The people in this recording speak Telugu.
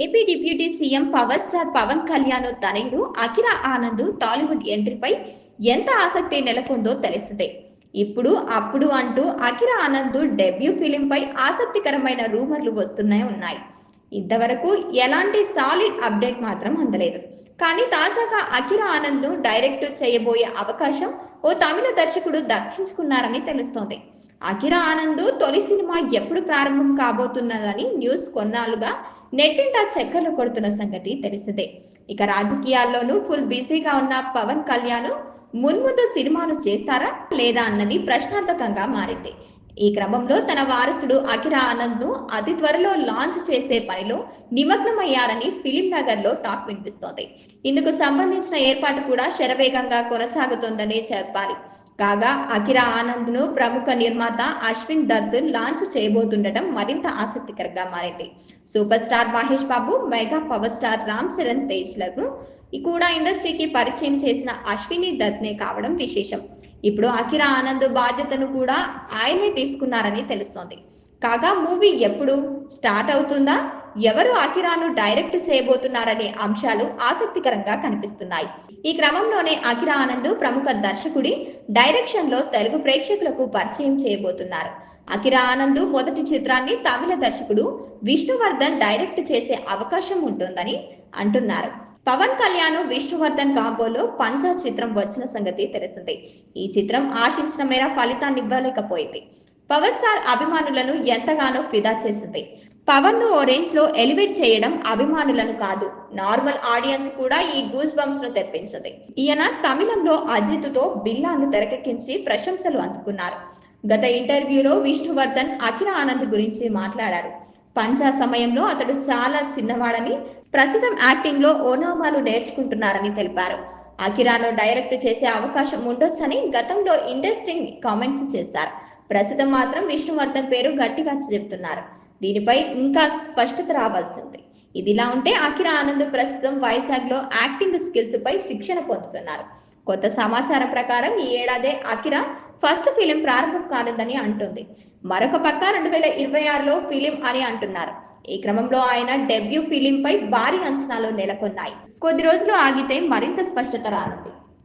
AP deputy CM power star Pawan Kalyan తనయుడు అఖిరా ఆనంద్ టాలీవుడ్ ఎంట్రీపై ఎంత ఆసక్తి నెలకొందో తెలిసిందే. ఇప్పుడు అప్పుడు అంటూ అఖిరా ఆనంద్ డెబ్యూ ఫిలింపై ఆసక్తికరమైన రూమర్లు వస్తూనే ఉన్నాయి. ఇంతవరకు ఎలాంటి సాలిడ్ అప్డేట్ మాత్రం అందలేదు. కానీ తాజాగా అఖిరా ఆనంద్ డైరెక్ట్ చేయబోయే అవకాశం ఓ తమిళ దర్శకుడు దక్కించుకున్నారని తెలుస్తోంది. అఖిరా ఆనంద్ తొలి సినిమా ఎప్పుడు ప్రారంభం కాబోతున్నదని న్యూస్ కొన్నాళ్లుగా నెట్టింట చక్కర్లు కొడుతున్న సంగతి తెలిసిందే. ఇక రాజకీయాల్లోనూ ఫుల్ బిజీగా ఉన్న పవన్ కళ్యాణ్ మున్ముందు సినిమాలు చేస్తారా లేదా అన్నది ప్రశ్నార్థకంగా మారింది. ఈ క్రమంలో తన వారసుడు అఖిరా ఆనంద్ ను అతి త్వరలో లాంచ్ చేసే పనిలో నిమగ్నమయ్యారని ఫిలిం నగర్ లో టాక్ వినిపిస్తోంది. ఇందుకు సంబంధించిన ఏర్పాటు కూడా శరవేగంగా కొనసాగుతోందనే చెప్పాలి. కాగా అఖిరా ఆనంద్ ను ప్రముఖ నిర్మాత అశ్విన్ దత్ లాంచ్ చేయబోతుండటం మరింత ఆసక్తికరంగా మారింది. Super star Mahesh Babu, mega power star Ram Charan తేజ్లను కూడా ఇండస్ట్రీకి పరిచయం చేసిన అశ్విని దత్నే కావడం విశేషం. ఇప్పుడు అఖిరా ఆనంద్ బాధ్యతను కూడా ఆయనే తీసుకున్నారని తెలుస్తోంది. కాగా మూవీ ఎప్పుడు స్టార్ట్ అవుతుందా, ఎవరు అఖిరాను డైరెక్ట్ చేయబోతున్నారనే అంశాలు ఆసక్తికరంగా కనిపిస్తున్నాయి. ఈ క్రమంలోనే అఖిరా ఆనంద్ ప్రముఖ దర్శకుడి డైరెక్షన్ లో తెలుగు ప్రేక్షకులకు పరిచయం చేయబోతున్నారు. అఖిరా ఆనంద్ మొదటి చిత్రాన్ని తమిళ దర్శకుడు విష్ణువర్ధన్ డైరెక్ట్ చేసే అవకాశం ఉంటుందని అంటున్నారు. పవన్ కళ్యాణ్ విష్ణువర్ధన్ కాంబోలో పంజా చిత్రం వచ్చిన సంగతి తెలిసిందే. ఈ చిత్రం ఆశించిన మేర ఫలితాన్ని ఇవ్వలేకపోయింది. పవర్ స్టార్ అభిమానులను ఎంతగానో ఫిదా చేసింది. పవన్ ను ఓ రేంజ్ లో ఎలివేట్ చేయడం అభిమానులను కాదు, నార్మల్ ఆడియన్స్ కూడా ఈ గూస్ బంప్స్ ను తెప్పించింది. ఈయన తమిళంలో అజిత్ తో బిల్లాను తెరకెక్కించి ప్రశంసలు అందుకున్నారు. గత ఇంటర్వ్యూలో విష్ణువర్ధన్ అఖిరా ఆనంద్ గురించి మాట్లాడారు. పంజా సమయంలో అతడు చాలా చిన్నవాడని, ప్రస్తుతం యాక్టింగ్ లో ఓనామాలు నేర్చుకుంటున్నారని తెలిపారు. అఖిరాను డైరెక్ట్ చేసే అవకాశం ఉండొచ్చని గతంలో ఇంట్రెస్టింగ్ కామెంట్స్ చేశారు. ప్రస్తుతం మాత్రం విష్ణువర్ధన్ పేరు గట్టిగా చెబుతున్నారు. దీనిపై ఇంకా స్పష్టత రావాల్సింది. ఇదిలా ఉంటే అఖిరా ఆనంద్ ప్రస్తుతం వైజాగ్ లో యాక్టింగ్ స్కిల్స్ పై శిక్షణ పొందుతున్నారు. కొత్త సమాచారం ప్రకారం ఈ ఏడాదే అఖిరా ఫస్ట్ ఫిలిం ప్రారంభం కానుందని అంటుంది. మరొక పక్క 2026లో ఫిలిం అని అంటున్నారు. ఈ క్రమంలో ఆయన డెబ్యూ ఫిలిం పై భారీ అంచనాలు నెలకొన్నాయి. కొద్ది రోజులు ఆగితే మరింత స్పష్టత రానుంది.